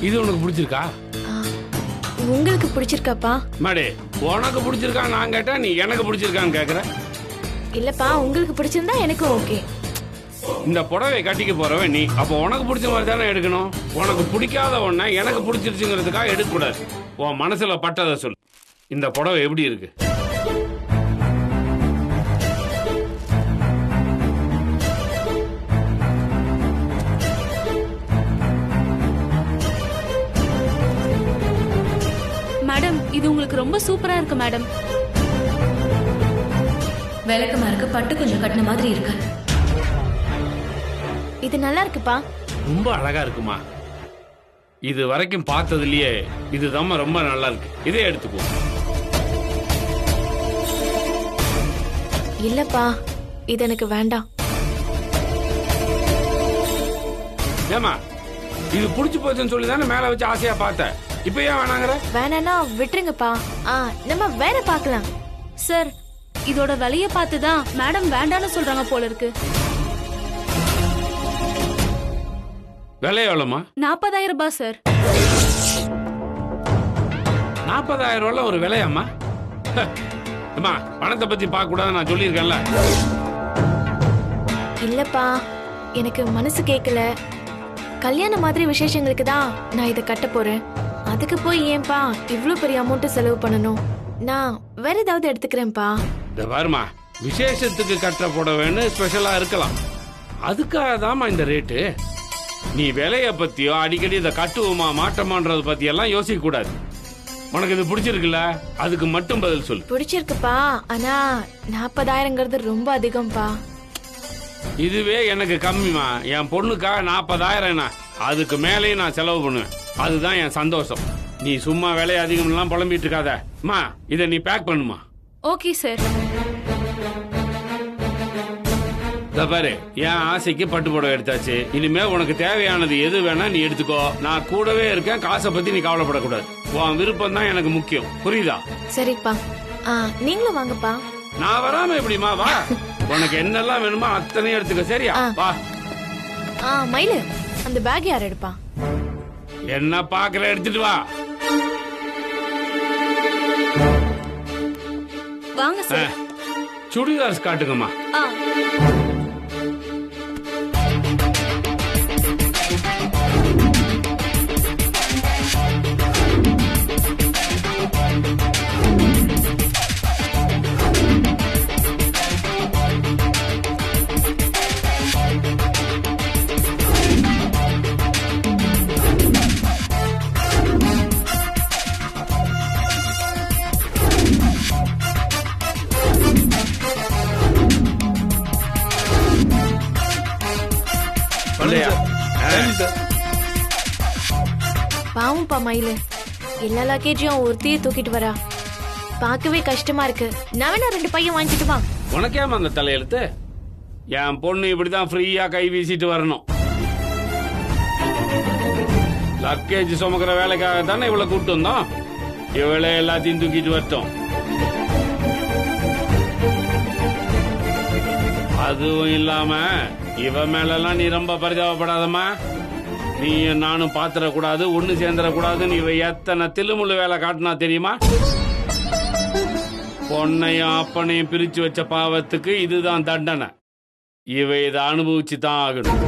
இது உனக்கு பிடிச்சிருக்கா? உங்களுக்கு பிடிச்சிருக்காப்பா? மாடே, உனக்கு பிடிச்சிருக்கா நான் கேட்டா நீ எனக்கு பிடிச்சிருக்கான்னு கேக்குற. இல்லப்பா, உங்களுக்கு பிடிச்சிருந்தா எனக்கும் ஓகே. இந்த புடவை கட்டிக்க போறவன் நீ, அப்போ உனக்கு பிடிச்ச மாதிரி தானே எடுக்கணும். உனக்கு பிடிக்காத ஒன்ன எனக்கு பிடிச்சிருச்சுங்கிறதுக்காக எடுக்க கூடாது. உன் மனசுல பட்டதை சொல். இந்த புடவை எப்படி இருக்கு? மேடம், இது உங்களுக்கு ரொம்ப சூப்பரா இருக்கு மேடம். விளக்கமாருக்கு பட்டு கொஞ்சம் கட்டின மாதிரி இருக்கு. இது நல்லா இருக்குப்பா. ரொம்ப அழகா இருக்குமா. இது வரைக்கும் பார்த்ததுலயே இதுதான் ரொம்ப நல்லா இருக்கு. இதே எடுத்துக்கோ. இல்லப்பா, இது எனக்கு வேண்டாம். ஏமா, இது புடிச்சு போச்சுன்னு சொல்லி தானே மேல வச்சு ஆசையா பார்த்த. இப்ப ஏன் வேணாங்கிற? வேணானா விட்டுருங்கப்பா. நம்ம வேற பார்க்கலாம். சார், இதோட விலைய பார்த்துதான் மேடம் வேண்டான்னு சொல்றாங்க போல இருக்கு. விலை எவ்வளவுமா? 40,000 ரூபாய் சார். 40,000 ரூபாய் ஒரு விலையாம்மா? அம்மா, பணத்தை பத்தி பார்க்க கூடாது நான் சொல்லியிருக்கேன்ல. இல்லப்பா, எனக்கு மனசு கேட்கல. கல்யாண மாதிரி விசேஷங்களுக்கு தான் நான் இதை கட்ட போறேன். அதுக்கு போய் ஏன்பா இவ்ளோ பெரிய அமௌண்ட் செலவு பண்ணணும்? நான் வேற ஏதாவது எடுத்துக்கிறேன்ப்பா. இந்த பாருமா, விசேஷத்துக்கு கட்ட புடவைன்னு ஸ்பெஷலா இருக்கலாம். அதுக்காக தாமா இந்த ரேட்டு. நீ விலைய பத்தியோ அடிக்கடி இதை கட்டுவோமா மாட்டோமான்றத பத்தி எல்லாம் யோசிக்க கூடாது. உனக்கு இது பிடிச்சிருக்குல்ல, அதுக்கு மட்டும் பதில் சொல்லு. பிடிச்சிருக்குப்பா, ஆனா 40,000ங்கிறது ரொம்ப அதிகம்ப்பா. இதுவே எனக்கு கம்மிமா. என் பொண்ணுக்காக 40,000, அதுக்கு மேலேயும் நான் செலவு பண்ணுவேன். அதுதான் என் சந்தோஷம். நீ சும்மா விலை அதிகம்லாம் புலம்பிட்டு இருக்காத. அம்மா, இதை நீ பேக் பண்ணுமா. Okay sir. பாரு, என் ஆசைக்கு பட்டு புடவை எடுத்தாச்சு. இனிமே உனக்கு தேவையானது எது வேணா நீ எடுத்துக்கோ. நான் கூடவே இருக்கேன். காசை பத்தி நீ கவலைப்படக்கூடாது. உன் விருப்பம் தான் எனக்கு முக்கியம். புரியுதா? சரிப்பா, நீங்களும் வாங்கப்பா. நான் வராம எப்படிமா? வா, உனக்கு என்னெல்லாம் வேணுமோ அத்தனையும் எடுத்துக்க. சரியா? வா. மயிலு, அந்த பேக் யார் எடுப்பா? என்ன பாக்குற, எடுத்துட்டு வா. வாங்க சார். சுடிதார்ஸ் காட்டுங்கம்மா. பாவம்ப்பா மயிலு, எல்லா லக்கேஜையும் ஒருத்தையே தூக்கிட்டு வரா. பார்க்கவே கஷ்டமா இருக்கு. நான் வேணா 2 பையன் வாங்கிட்டு வா. உனக்கேமா அந்த தலையெழுத்து? என் பொண்ணு இப்படிதான் ஃப்ரீயா கை வீசிட்டு வரணும். லக்கேஜ் சுமக்கிற வேலைக்காக தானே இவ்வளவு கூப்பிட்டு வந்தோம். இவளே எல்லாத்தையும் தூக்கிட்டு வரட்டும். அதுவும் இல்லாம இவ மேலாம் நீ ரொம்ப பரிதாபப்படாதம்மா. நீ நானும் பாத்திரக்கூடாது, ஒண்ணு சேர்ந்துடக்கூடாதுன்னு இவ எத்தனை தில்லுமுள்ளு வேலை காட்டினா தெரியுமா? பொண்ணையும் அப்பனையும் பிரிச்சு வச்ச பாவத்துக்கு இதுதான் தண்டனை. இவ இதை அனுபவிச்சு தான் ஆகணும்.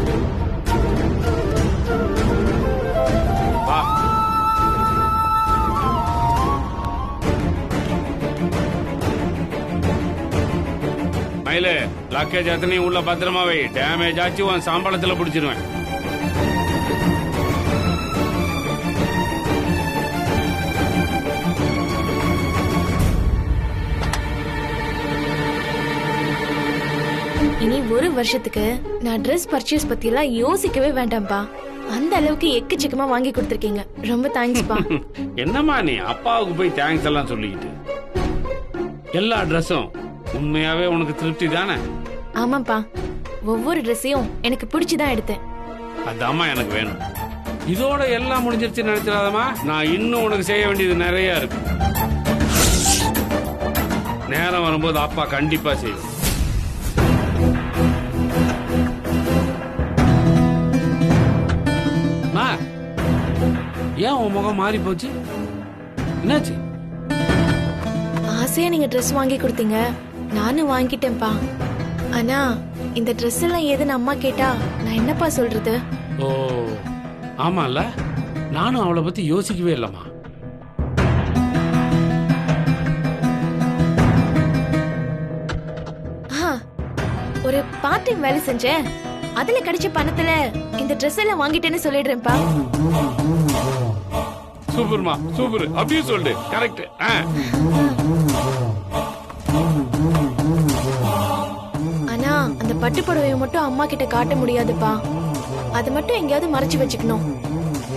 மயிலு, லக்கேஜ் எத்தனையும் உள்ள பத்திரமா வை. டேமேஜ் ஆச்சு உன் சம்பளத்துல பிடிச்சிருவேன். இனி 1 வருஷத்துக்கு நான் ட்ரெஸ் பர்ச்சேஸ் பத்தி எல்லாம் யோசிக்கவே வேண்டாம்ப்பா. அந்த அளவுக்கு எக்கச்சக்கமா வாங்கி கொடுத்திருக்கீங்க. ரொம்ப தேங்க்ஸ்ப்பா. என்னம்மா நீ அப்பாவுக்கு போய் தேங்க்ஸ் எல்லாம் சொல்லிக்கிட்டு? எல்லா ட்ரெஸ்ஸும் உண்மையாவே உனக்கு திருப்தி தானே? ஆமாப்பா, ஒவ்வொரு ட்ரெஸ்ஸையும் எனக்கு பிடிச்சுதான் எடுத்தேன். அதாம்மா எனக்கு வேணும். இதோட எல்லாம் முடிஞ்சிருச்சு நினைச்சிடாதம்மா. நான் இன்னும் உனக்கு செய்ய வேண்டியது நிறைய இருக்கு. நேரம் வரும்போது அப்பா கண்டிப்பா செய்வோம். ஏன் உன் முகம் மாறி போச்சு? என்னாச்சு? ஆசையா நீங்க ட்ரெஸ் வாங்கி கொடுத்தீங்க, நானும் வாங்கிட்டேன்ப்பா. ஆனா இந்த ட்ரெஸ் எல்லாம் ஏதுன்னு அம்மா கேட்டா நான் என்னப்பா சொல்றது? ஓ ஆமால, நானும் அவளை பத்தி யோசிக்கவே இல்லம்மா. ஒரு பார்ட் டைம் வேலை செஞ்சேன், அதுல கிடைச்ச பணத்துல இந்த ட்ரெஸ் எல்லாம் வாங்கிட்டேன்னு சொல்லிடுறேன்ப்பா. சூப்பர்மா, சூப்பர். அப்படியே சொல்லு. கரெக்ட். ஆனா அந்த பட்டு புடவைய மட்டும் அம்மா கிட்ட காட்ட முடியாதுப்பா. அது மட்டும் எங்கேயாவது மறைச்சு வச்சுக்கணும்.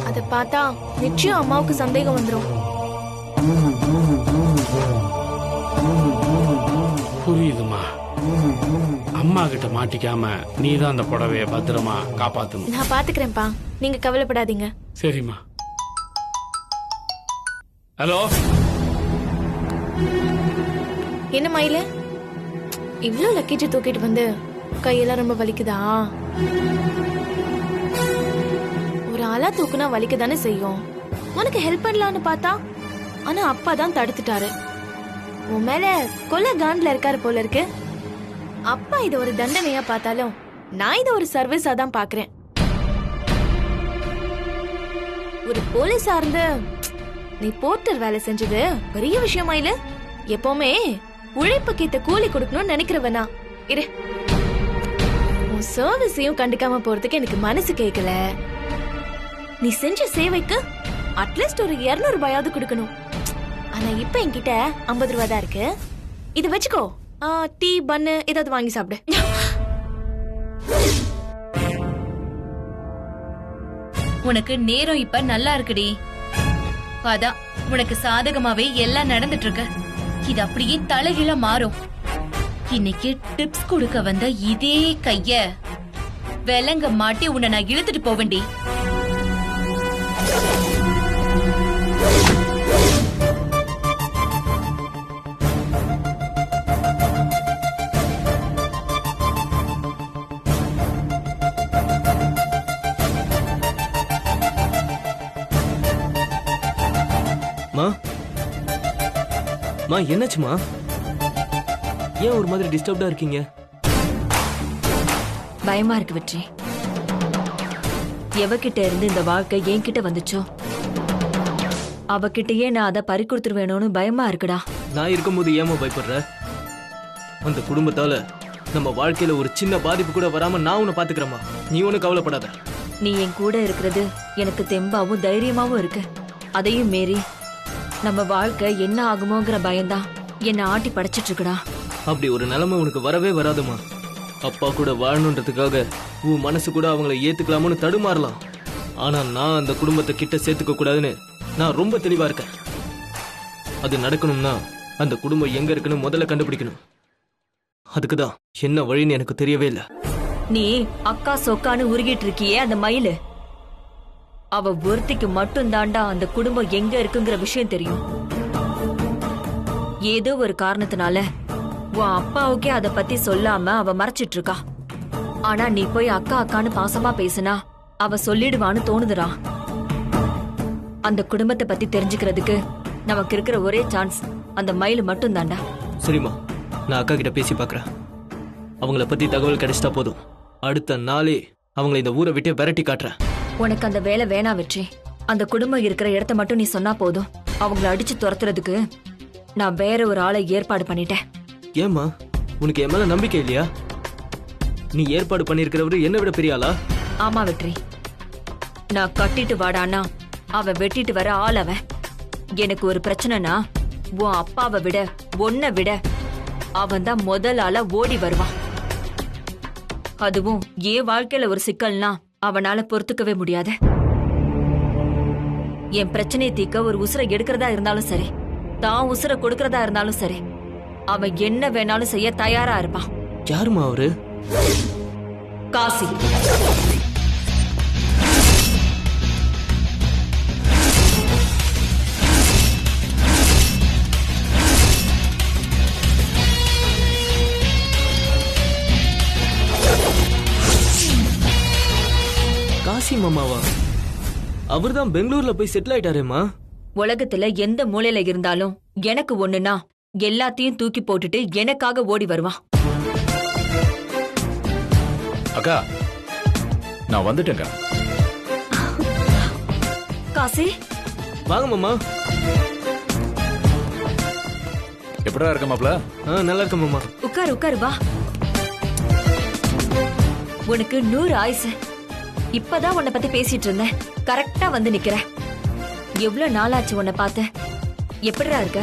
அத பார்த்தா நிச்சயம் அம்மாவுக்கு சந்தேகம் வந்துரும். புரியுதுமா. அம்மா கிட்ட மாட்டிக்காம நீதான் அந்த புடவைய பத்திரமா காப்பாத்தணும். நான் பாத்துக்கிறேன்ப்பா, நீங்க கவலைப்படாதீங்க. சரிம்மா. ஹலோ, என்ன மயில இவ்ளோ லக்கேஜ் தூக்கிட்டு வந்து கையெல்லாம் ரொம்ப வலிக்குதா? ஒரு ஆளா தூக்குனா வலிக்க தானே செய்யும். உனக்கு ஹெல்ப் பண்ணலான்னு பார்த்தா ஆனா அப்பா தான் தடுத்துட்டாரு. உன் மேல கொல்ல காண்ட்ல இருக்காரு போல இருக்கு. அப்பா இத ஒரு தண்டனையா பார்த்தாலும் நான் இத ஒரு சர்வீஸா தான் பாக்குறேன். ஒரு போலீஸா இருந்து நீ போர்ட்டர் வேலை செஞ்சது பெரிய விஷயமா இல்ல? எப்பவுமே உழைப்புக்கேத்த கூலி கொடுக்கணும்னு நினைக்கிறவனா இரு. உன் சர்வீஸையும் கண்டுக்காம போறதுக்கு எனக்கு மனசு கேட்கல. நீ செஞ்ச சேவைக்கு அட்லீஸ்ட் ஒரு 200 ரூபாயாவது கொடுக்கணும். ஆனா இப்ப என்கிட்ட 50 ரூபாய் தான் இருக்கு. இது வச்சுக்கோ, டீ பன்னு ஏதாவது வாங்கி சாப்பிடு. உனக்கு நேரம் இப்ப நல்லா இருக்குடி. அதான் உனக்கு சாதகமாவே எல்லாம் நடந்துட்டு இருக்கு. இது அப்படியே தலைகீழ மாறும். இன்னைக்கு டிப்ஸ் கொடுக்க வந்த இதே கைய விலங்க மாட்டி உன்னை நான் இழுத்துட்டு போவேண்டி. மா, என்னாச்சுமா? ஏன் ஒரு மாதிரி டிஸ்டர்ப்டா இருக்கீங்க? பயமா இருக்கு வெற்றி. எவகிட்ட இருந்து இந்த வாழ்க்கை என்கிட்ட வந்துச்சோ அவகிட்டயே நான் அதை பறி கொடுத்துருவேணும்னு பயமா இருக்குடா. நான் இருக்கும்போது ஏமா பயப்படுற? அந்த குடும்பத்தால நம்ம வாழ்க்கையில ஒரு சின்ன பாதிப்பு கூட வராம நான் உன்னை பாத்துக்கிறேமா. நீ ஒண்ணு கவலைப்படாத. நீ என் கூட இருக்கிறது எனக்கு தெம்பாவும் தைரியமாவும் இருக்கு. அதையும் மீறி நம்ம வாழ்க்கை என்ன ஆகுமோங்கிற பயம்தான் என்னை ஆட்டி படைச்சிட்டு இருக்குடா. அப்படி ஒரு நிலைமை உனக்கு வரவே வராதுமா. அப்பா கூட வாழணுன்றதுக்காக உன் மனசு கூட அவங்கள ஏத்துக்கலாமோன்னு தடுமாறலாம். ஆனா நான் அந்த குடும்பத்தை கிட்ட சேர்த்துக்க கூடாதுன்னு நான் ரொம்ப தெளிவா இருக்கேன். அது நடக்கணும்னா அந்த குடும்பம் எங்க இருக்குன்னு முதல்ல கண்டுபிடிக்கணும். அதுக்குதான் என்ன வழின்னு எனக்கு தெரியவே இல்லை. நீ அக்கா சொக்கான்னு உருகிட்டு இருக்கியே அந்த மயிலு, அவ ஒருத்திக்கு மட்டும் தாண்டா அந்த குடும்பம் எங்க இருக்குங்கிற விஷயம் தெரியும். ஏதோ ஒரு காரணத்தினால உன் அப்பாவுக்கே அத பத்தி சொல்லாம அவ மறைச்சிட்டு இருக்கா. ஆனா நீ போய் அக்கா அக்கான்னு பாசமா பேசினா அவ சொல்லிடுவான்னு தோணுதுடா. அந்த குடும்பத்தை பத்தி தெரிஞ்சுக்கிறதுக்கு நமக்கு இருக்கிற ஒரே சான்ஸ் அந்த மயிலு மட்டும் தாண்டா. சரிம்மா, நான் அக்கா கிட்ட பேசி பாக்குறேன். அவங்கள பத்தி தகவல் கிடைச்சிட்டா போதும், அடுத்த நாளே அவங்கள இந்த ஊரை விட்டு விரட்டி காட்டுறேன். உனக்கு அந்த வேலை வேணா வெற்றி. அந்த குடும்பம் இருக்கிற இடத்த மட்டும் நீ சொன்னா போதும். அவங்கள அடிச்சு துரத்துறதுக்கு நான் வேற ஒரு ஆளை ஏற்பாடு பண்ணிட்டேன். ஏம்மா, உனக்கு என் மேல நம்பிக்கை இல்லையா? நீ ஏற்பாடு பண்ணிருக்கிறவரு என்ன விட பெரிய ஆளா? ஆமா வெற்றி, நான் கட்டிட்டு வாடானா அவ வெட்டிட்டு வர ஆள் அவன். எனக்கு ஒரு பிரச்சனைனா உன் அப்பாவை விட உன்னை விட அவன் தான் முதல் ஆளா ஓடி வருவான். அதுவும் என் வாழ்க்கையில ஒரு சிக்கல்னா அவனால பொறுத்துக்கவே முடியாது. என் பிரச்சனையை தீர்க்க ஒரு உசுரை எடுக்கிறதா இருந்தாலும் சரி, தான் உசுரை கொடுக்கறதா இருந்தாலும் சரி, அவன் என்ன வேணாலும் செய்ய தயாரா இருப்பான். யாருமா அவரு? காசி. காசி மாமாவா? அவர்தான் பெங்களூர்ல போய் செட்டில் ஆயிட்டாரேம்மா. உலகத்துல எந்த மூலையில இருந்தாலும் எனக்கு ஒண்ணுனா எல்லாத்தையும் தூக்கி போட்டுட்டு எனக்காக ஓடி வருவான். அக்கா நான் வந்துட்டேங்க. காசி, வாங்க மாமா. எப்படா இருக்க மாப்ள? நல்லா இருக்க மாமா. உட்காரு உட்காரு வா. உனக்கு 100 ஆயுசு. இப்பதான் உன்னை பத்தி பேசிட்டு இருந்தேன். கரெக்டா வந்து நிக்கிற. எவ்வளவு நாளாச்சு உன்னை பார்த்த. எப்படிடா இருக்க?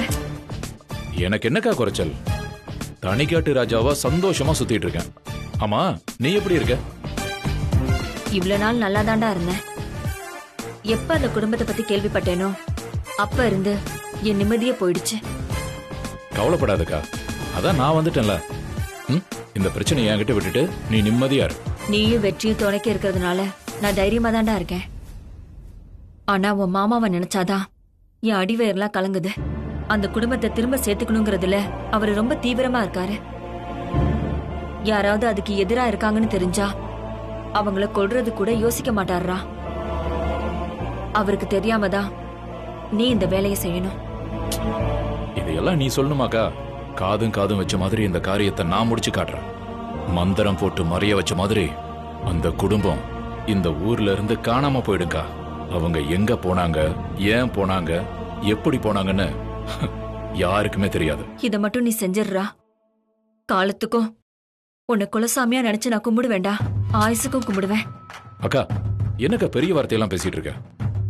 எனக்கு என்னக்கா குறைச்சல்? தனிக்காட்டு ராஜாவா சந்தோஷமா சுத்திட்டு இருக்கேன். ஆமா நீ எப்படி இருக்க? இவ்வளவு நாள் நல்லா தாண்டா இருந்தேன். எப்ப அந்த குடும்பத்தை பத்தி கேள்விப்பட்டேனோ அப்ப இருந்து என் நிம்மதியே போயிடுச்சு. கவலைப்படாதக்கா, அதான் நான் வந்துட்டேன்ல. இந்த பிரச்சனையை என்கிட்ட விட்டுட்டு நீ நிம்மதியா இரு. நீயும் வெற்றியும் துணைக்க இருக்கிறதுனால நான் தைரியமா தாண்டா இருக்கேன். ஆனா உன் மாமாவை நினைச்சாதான் என் அடிவயர்லாம் கலங்குது. அந்த குடும்பத்தை திரும்ப சேர்த்துக்கணுங்கிறதுல அவரு ரொம்ப தீவிரமா இருக்காரு. யாராவது அதுக்கு எதிரா இருக்காங்கன்னு தெரிஞ்சா அவங்கள கொல்றது கூட யோசிக்க மாட்டாரா. அவருக்கு தெரியாமதான் நீ இந்த வேலையை செய்யணும். இதையெல்லாம் நீ சொல்லணுமாக்கா? காதும் காதும் வச்ச மாதிரி இந்த காரியத்தை நான் முடிச்சு காட்டுறேன். மந்திரம் போட்டு மறைய வச்ச மாதிரி அந்த குடும்பம் இந்த ஊர்ல இருந்து காணாம போயிடுங்கா. அவங்க எங்க போனாங்க, ஏன் போனாங்க, எப்படி போனாங்கன்னு யாருக்குமே தெரியாது. இத மட்டும் நீ செஞ்சிடுறா. காலத்துக்கும் உன்னை குலசாமியா நினைச்சு நான் கும்பிடுவேண்டா. ஆயுசுக்கும் கும்பிடுவேன். அக்கா என்னக்கா பெரிய வார்த்தையெல்லாம் பேசிட்டு இருக்க?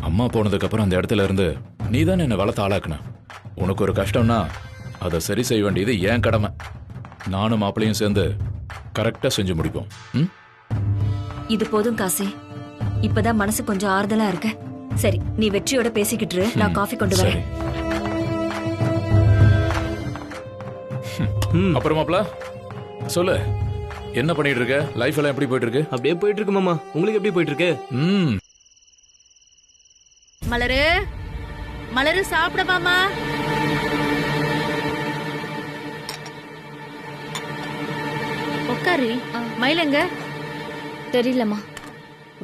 அம்மா போனதுக்கு அப்புறம் அந்த இடத்துல இருந்து நீ தானே என்ன வளர்த்து ஆளாக்குன. உனக்கு ஒரு கஷ்டம்னா அதை சரி செய்ய வேண்டியது ஏன் கடமை. நானும் மாப்பிளையும் சேர்ந்து கரெக்டா செஞ்சு முடிப்போம். இது போதும் காசி. இப்பதான் மனசு கொஞ்சம் ஆறுதலா இருக்கு. சரி, நீ வெற்றியோட பேசிக்கிட்டு இரு. நான் காஃபி கொண்டு வரேன். அப்புறம் மாப்ள சொல்லு, என்ன பண்ணிட்டு இருக்க? லைஃப் எல்லாம் எப்படி போயிட்டு இருக்கு? அப்படியே போயிட்டு இருக்கு மாமா. உங்களுக்கு எப்படி போயிட்டு இருக்கு? மலரு, மலரு சாப்பிடவாமா? உட்காரு. மயிலங்க தெரியலம்மா.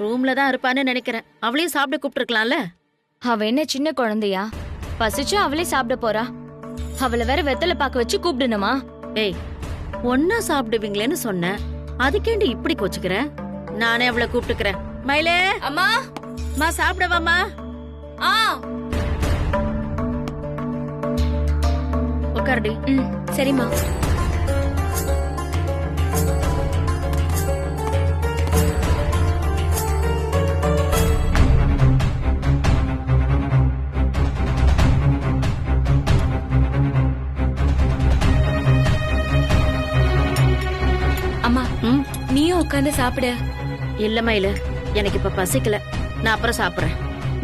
ரூம்ல தான் இருப்பான்னு நினைக்கிறேன். அவளையும் சாப்பிட கூப்பிட்டுருக்கலாம்ல. அவ என்ன சின்ன குழந்தையா? பசிச்சு அவளே சாப்பிட போறா. அவளை வேற வெத்தலை பாக்க வச்சு கூப்பிடணுமா? ஏய், ஒன்னா சாப்பிடுவீங்களேன்னு சொன்னேன். அதுக்கேண்டி இப்படி கோச்சுக்கிற? நானே அவளை கூப்பிட்டுக்கிறேன். மயிலே, அம்மா, மா சாப்பிடவாமா? உட்காருடி. சரிம்மா. அம்மா, நீயும் உட்காந்து சாப்பிடு. இல்ல மயில, எனக்கு இப்ப பசிக்கல. நான் அப்புறம் சாப்பிடுறேன்.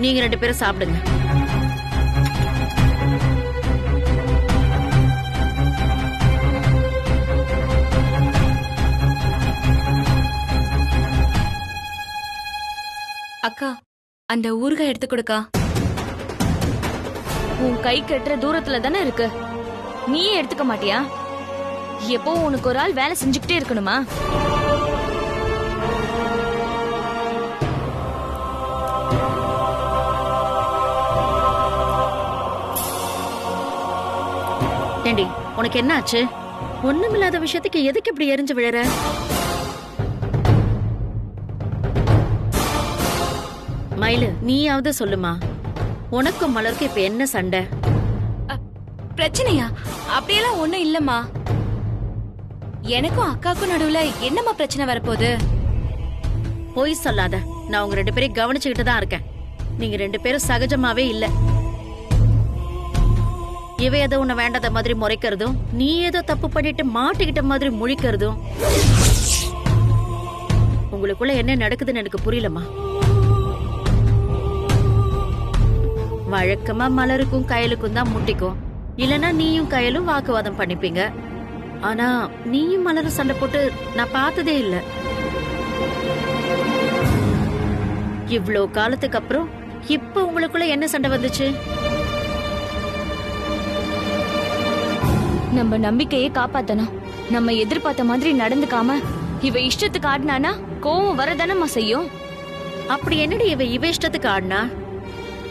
நீங்க 2 பேரும் சாப்பிடுங்க. அக்கா, அந்த ஊறுகாய் எடுத்து கொடுக்கா. உன் கை கட்டுற தூரத்துல தானே இருக்கு. நீயே எடுத்துக்க மாட்டியா? எப்போ உனக்கு ஒரு ஆள் வேலை செஞ்சுக்கிட்டே இருக்கணுமா? ஏண்டி, உனக்கு என்ன ஆச்சு? ஒண்ணுமில்லாத விஷயத்துக்கு எதுக்கு இப்படி எரிஞ்சு விழற? மயிலு, நீயாவது சொல்லுமா, உனக்கும் மலருக்கு இப்ப என்ன சண்டை? பிரச்சனையா? அப்படியெல்லாம் ஒண்ணும் இல்லம்மா. எனக்கும் அக்காக்கும் நடுவுல என்னம்மா பிரச்சனை வரப்போகுது? போய் சொல்லாத. நான் உங்க 2 பேரையும் கவனிச்சுக்கிட்டு தான் இருக்கேன். நீங்க 2 பேரும் சகஜமாவே இல்ல. இவ ஏதோ உன்னை வேண்டாத மாதிரி முறைக்கிறதும், நீ ஏதோ தப்பு பண்ணிட்டு மாட்டிக்கிட்ட மாதிரி முழிக்கிறதும். உங்களுக்குள்ள என்ன நடக்குதுன்னு எனக்கு புரியலமா. வழக்கமா மலருக்கும் கயலுக்கும் தான் முட்டிக்கும். இல்லனா நீயும் கயலும் வாக்குவாதம் பண்ணிப்பீங்க. ஆனா நீயும் மலரும் சண்டை போட்டு நான் பார்த்ததே இல்ல. இவ்ளோ காலத்துக்கு அப்புறம் இப்ப உங்களுக்குள்ள என்ன சண்டை வந்துச்சு? நம்ம நம்பிக்கையை காப்பாத்தணும். நம்ம எதிர்பார்த்த மாதிரி நடந்துக்காம இவ இஷ்டத்துக்கு ஆடினானா கோவம் வரதானம்மா செய்யும். அப்படி என்னடி இவ இஷ்டத்துக்கு ஆடினா?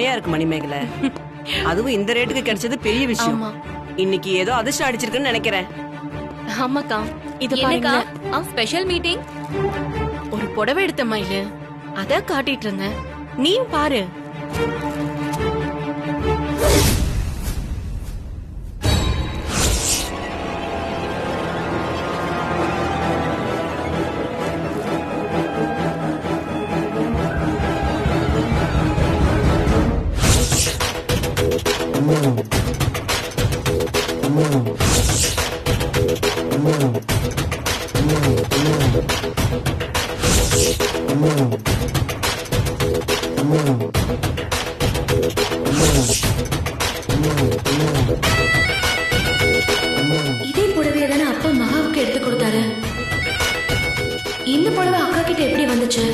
செமையா இருக்கு மணிமேகலை. அதுவும் இந்த ரேட்டுக்கு கிடைச்சது பெரிய விஷயம். இன்னைக்கு ஏதோ அதிர்ஷ்டம் அடிச்சிருக்குன்னு நினைக்கிறேன். ஆமாக்கா, இது என்னக்கா பாருங்க. Special meeting? ஒரு புடவை எடுத்த மயிலு, அத காட்டிட்டு இருந்தேன். நீயும் பாரு. இதே புடவையை தானே அப்பா மகாவுக்கு எடுத்து கொடுத்தாரு. இந்த புடவை அக்கா கிட்ட எப்படி வந்துச்சு?